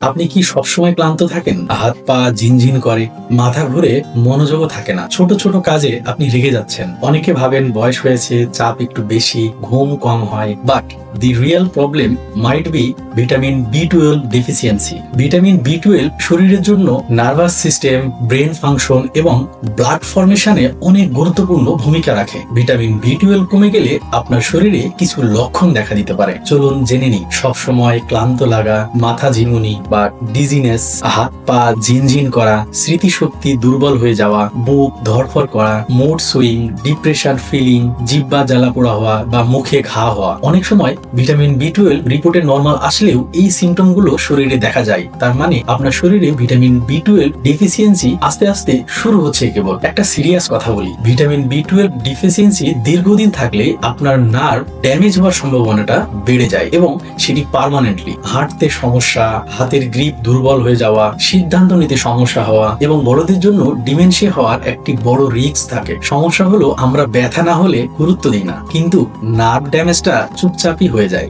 আপনি কি সবসময় ক্লান্ত থাকেন? হাত পা ঝিনঝিন করে, মাথা ঘুরে, মনোযোগও থাকে না। ছোট ছোট কাজে আপনি রেগে যাচ্ছেন। অনেকে ভাবেন বয়স হয়েছে, চাপ একটু বেশি, ঘুম কম হয়। But the real problem might be vitamin B twelve deficiency. Vitamin B twelve শরীরের জন্য নার্ভাস সিস্টেম, ব্রেন ফাংশন এবং ব্লাড ফর্মেশনে অনেক গুরুত্বপূর্ণ ভূমিকা রাখে। ভিটামিন বি টুয়েলভ কমে গেলে আপনার শরীরে কিছু লক্ষণ দেখা দিতে পারে। চলুন জেনে নিই। সবসময় ক্লান্ত লাগা, মাথা ঝিমুনি বা ডিজিনেস, হাত পা ঝিনঝিন করা, স্মৃতিশক্তি দুর্বল হয়ে যাওয়া, বুক ধড়ফড় করা, মুড সুইং, ডিপ্রেশন ফিলিং, জিহ্বা জ্বালা পোড়া হওয়া বা মুখে ঘা হওয়া। অনেক সময় ভিটামিন বি টুয়েলভ রিপোর্টে নর্মাল আসলেও এই সিমটম গুলো শরীরে দেখা যায়। তার মানে আপনার শরীরে ভিটামিন বি টুয়েলভ ডেফিসিয়েন্সি আস্তে আস্তে শুরু হচ্ছে। কেবল একটা সিরিয়াস কথা বলি, ভিটামিন বি টুয়েলভ ডিফিসিয়েন্সি দীর্ঘদিন থাকলে আপনার নার্ভ ড্যামেজ হওয়ার সম্ভাবনাটা বেড়ে যায় এবং সেটি পার্মানেন্টলি। হাঁটতে সমস্যা, হাতের গ্রিপ দুর্বল হয়ে যাওয়া, সিদ্ধান্ত নিতে সমস্যা হওয়া এবং বড়দের জন্য ডিমেনশিয়া হওয়ার একটি বড় রিস্ক থাকে। সমস্যা হলো আমরা ব্যথা না হলে গুরুত্ব দিই না, কিন্তু নার্ভ ড্যামেজটা চুপচাপই হয়ে যায়।